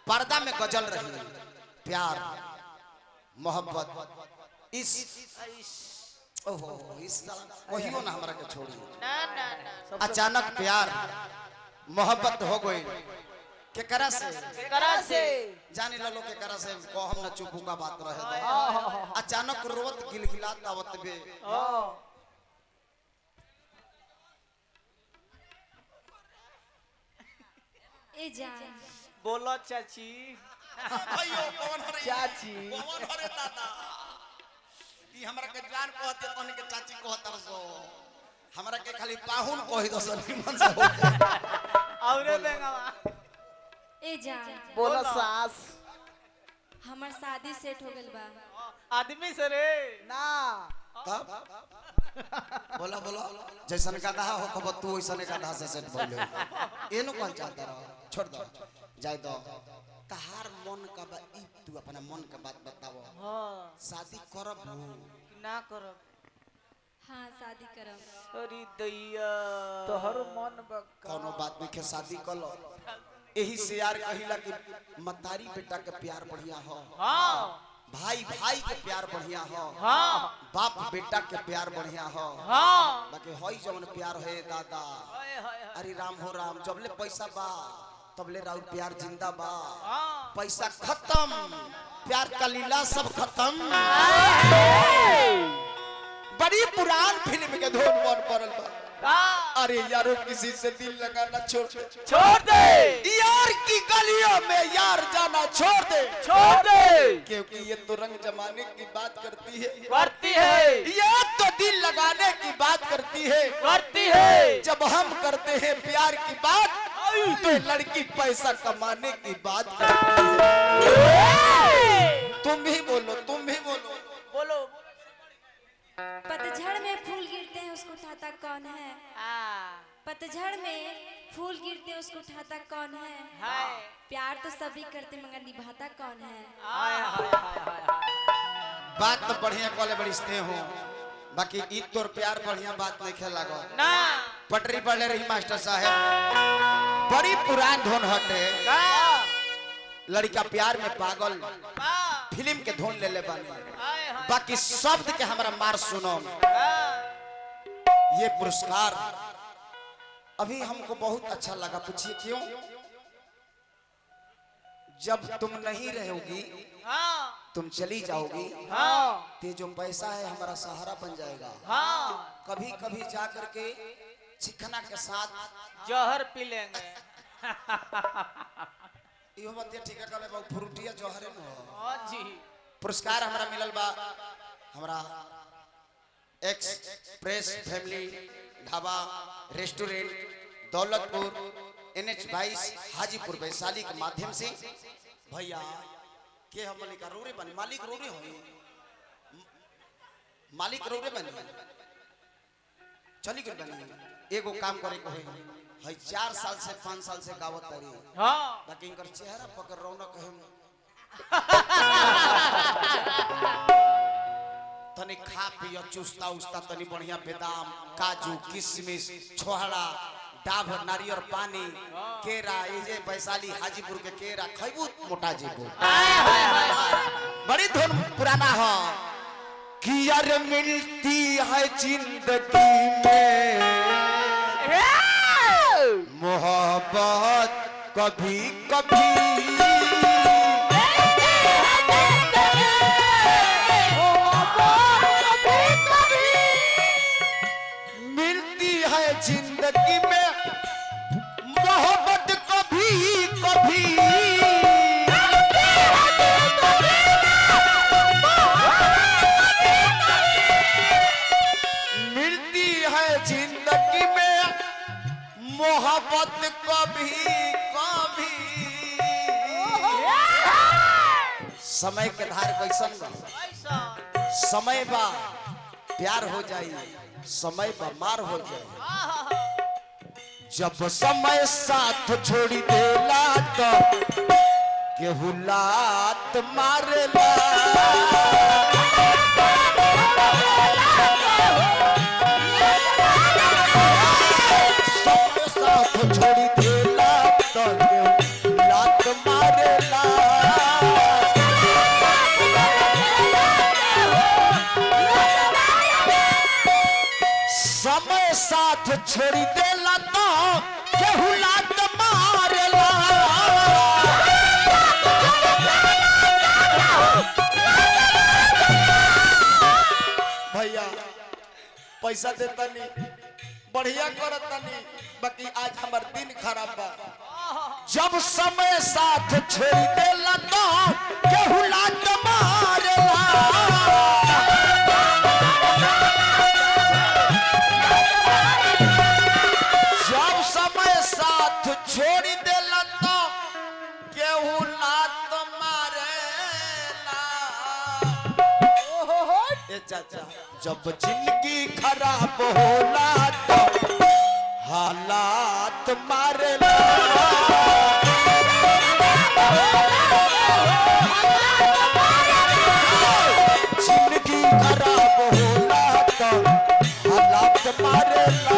पर्दा में गजल रही प्यार मोहब्बत इस ओहो इस कहियो ना हमरा के छोड़ी ना ना ना अचानक प्यार मोहब्बत हो गई केकरा से जाने लो केकरा से को हम ना चुपू का बात रहे अचानक रोत गिलगिलात आवत बे ए जान बोलो चाची अयो कौन हरे चाची कौन हरे दादा ई हमरा के जान कहते तने के चाची कहतर सो हमरा के खाली पाहुन कहि दस निमन से हो औरे बेंगवा ए जान बोलो सास हमर शादी सेट हो गइल बा आदमी से रे ना तब बोला बोला जैसन का दहा हो खब तू वैसन का दहा से सेट बोले एनो कौन चाहता रहो छोड़ दो जाय दो तहार मन का ई तू अपना मन का बात बताओ हां शादी करब ना करब हां शादी करब अरे दैया तोहर मन बक्का कोनो बात नहीं के शादी कर लो यही से यार कहिला कि मतारी बेटा के प्यार बढ़िया हो हां भाई भाई के प्यार बढ़िया हो हां बाप बेटा के प्यार बढ़िया हो हां बाकी होई जवन प्यार है दादा हाय हाय अरे राम हो राम जबले पैसा बा तबले राउर प्यार जिंदा बा हां पैसा खत्म प्यार का लीला सब खत्म बड़ी पुरान फिल्म के धोन मन पड़ल बा अरे यारो किसी से दिल लगाना छोड़ दे यार की गलियों में यार जाना छोड़ दे क्योंकि ये तो रंग जमाने की बात करती है ये तो दिल लगाने की बात करती है जब हम करते हैं प्यार की बात तो लड़की पैसा कमाने की बात करती है तुम भी बोलो बोलो पतझड़ में फूल गिरते हैं उसको उठाता कौन है पतझड़ में फूल गिरते हैं उसको उठाता कौन है प्यार तो सभी करते मगर निभाता कौन है बात तो बढ़िया कॉले बड़ी स्नेह हो बाकी ईद तोर प्यार बढ़िया बात नहीं खेल लागो ना पटरी पढ़ ले रही मास्टर साहब बड़ी पुरान धुन हटे लड़का प्यार में पागल फिल्म के धुन ले बानी बाकी शब्द के हमारा मार सुनो ये पुरस्कार अभी हमको बहुत अच्छा लगा पूछिए क्यों जब तुम नहीं रहोगी तुम चली जाओगी ते जो पैसा है हमारा सहारा बन जाएगा कभी कभी जा करके चिकना के साथ जहर पी लेंगे इहो बात ठीक है कहले बाबू फ्रूटिया जहरे न हो जी पुरस्कार हमारा मिलल बा हमारा एक्सप्रेस फैमिली ढाबा रेस्टोरेंट दौलतपुर NH22 हाजीपुर वैशाली के माध्यम से भैया के हमने का रोरे बनी मालिक रोरे होई मालिक रोरे बनी चली गई बनी एगो काम करे को है 4 साल से 5 साल से गावत तारी बाकी इनकर चेहरा पकड़ रौनक है तनी खा पियो चुस्ता उस्ता तनी बढ़िया बादाम काजू किशमिश छोहड़ा डाभ नारियल पानी केरा ये जे वैशाली हाजीपुर के केरा खैबू मोटा जेबू बड़ी धुन पुराना हो कि यार मिलती है जिंदगी में मोहब्बत कभी कभी मिलती है जिंदगी में मोहब्बत कभी कभी मिलती है जिंदगी में मोहब्बत कभी कभी समय के धार कैसन बा समय बा प्यार हो जाई समय बा मार हो जाए जब समय साथ छोड़ी देला तो केहू लात मारेला समय साथ छोड़ी देला तो केहू लात मारेला साथ छोड़ी देला तो केहू लात मारेला। भैया पैसा देता नहीं बढ़िया करता नहीं बाकी आज हमार दिन खराब बा। जब समय साथ छोड़ देला तो केहू लात मारेला। जब समय साथ छोड़ देला तो केहू लात मारेला। ए चाचा जब जिंदगी खराब होला तो हालात मारेला। जिंदगी खराब होला तो हालात मारेला।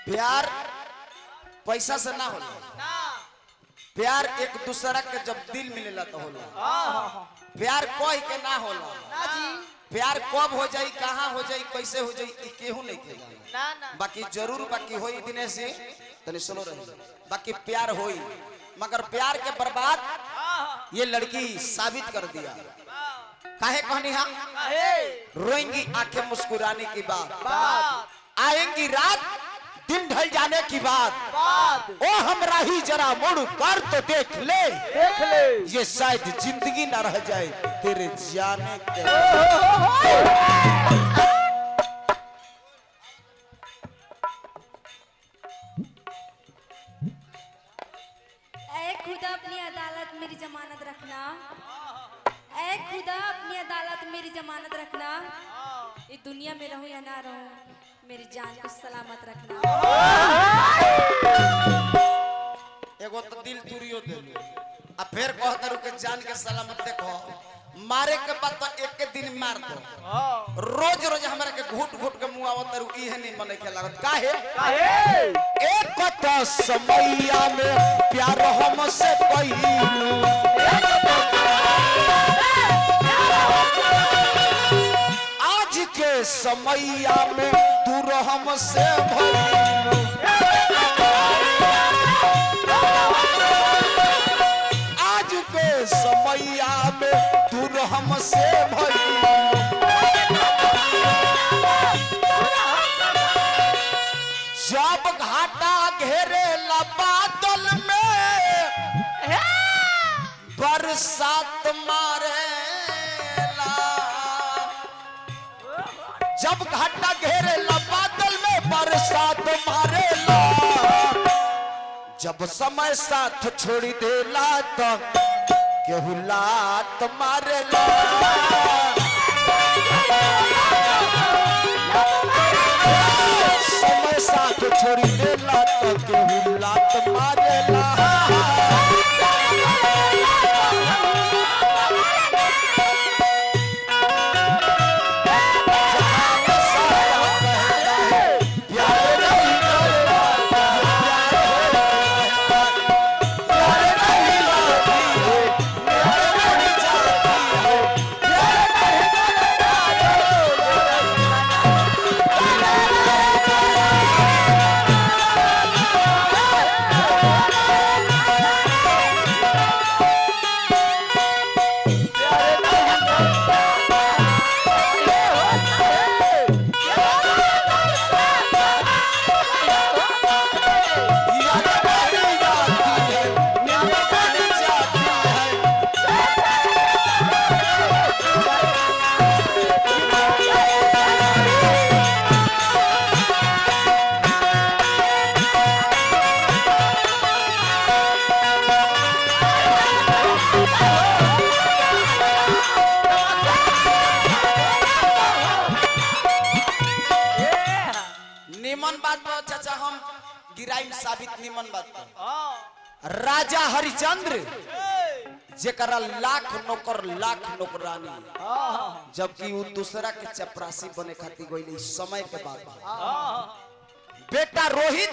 प्यार पैसा से ना होला। प्यार एक दूसरा के जब दिल मिलेला तो होला। प्यार कोई के ना होला। प्यार कब हो जाई कहाँ हो जाई कैसे हो जाई केहू नहीं के जाने। बाकी जरूर बाकी होई दिनेश जी तनी सुनो रही बाकी प्यार होई मगर प्यार के बर्बाद ये लड़की साबित कर दिया। काहे कहनी हा रोएंगी आंखें मुस्कुराने की बात आएंगी रात दिन ढल जाने की बात ओ हमरा ही जरा मुड़ कर तो देख ले ये शायद जिंदगी ना रह जाए तेरे जाने के। ऐ खुदा अपनी अदालत मेरी जमानत रखना। ऐ खुदा अपनी अदालत मेरी जमानत रखना। ये दुनिया में रहूं या ना रहूं मेरी जान को सलामत रखना। एगो तो दिल तुरियो दे आ फिर कहता रू के जान के सलामत देखो मारे के बाद तो एक दिन मार दो। रोज रोज हमरा के घुट घुट के मुंह आवत रू इहे नहीं मने के लागत। काहे एक तो समैया में प्यार हमसे कइलू आज के समैया में दूर हमसे भइलू। आज के समैया में दूर हमसे भइलू। जब घाटा घेरे बादल में बरसात मारेला। जब घाटा घेरे बादल में बरसात मारेला। जब समय साथ छोड़ी देला तो केहू लात मारेला। समय साथ छोड़ी देला तो केहू लात मारेला। निमन बात बा चाचा हम गिराई साबित निमन बात बा राजा हरिचंद्र जेकरा लाख नौकर लाख नौकरानी जबकि वो दूसरा के चपरासी बने खातिर गइल समय के बाद बेटा रोहित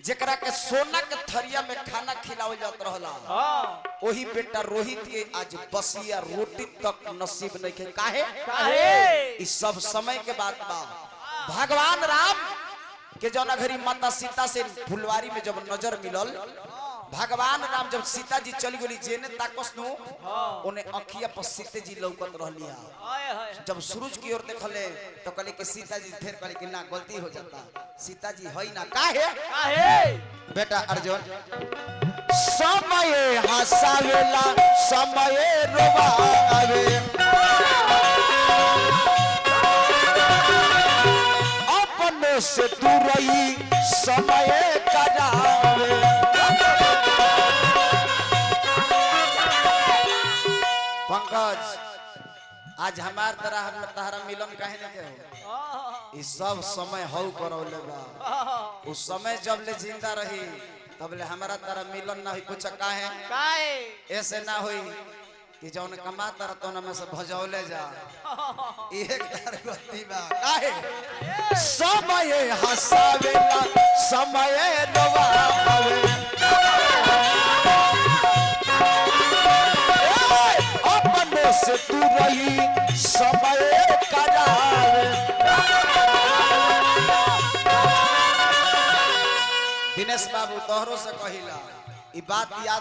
जेकरा के सोना के थरिया में खाना खिलावल जात रहला वही बेटा रोहित के आज बसिया रोटी तक नसीब नहीं के काहे इस सब समय के बाद बा भगवान राम के जौना घरी माता सीता से फुलवारी में जब नजर मिलल भगवान राम जब सीता जी चली गई जेने ताकस नु ओने अखिया पर सीता जी लौकत रहलिया जब सूरज की ओर देखले तो कहले कि सीता जी फिर कहले कि ना गलती हो जाता सीता जी है ना काहे बेटा अर्जुन समय हसावेला समय रोवावे अपने से दूर रही समय करावे पंकज आज हमार तरह हम तहरा मिलन काहे न के हो इस सब समय हौ करौले बा उस समय जब ले जिंदा रही तब ले हमारा तरह मिलन ना होई कुछ काहे ऐसे ना होई कि जौन कमा तरह तो में से भजौले जा एक दर गति बा काहे समय हसावेला समय रोवावे से तू रही समय करावे दिनेश बाबू तोहरो से कहिला ई बात याद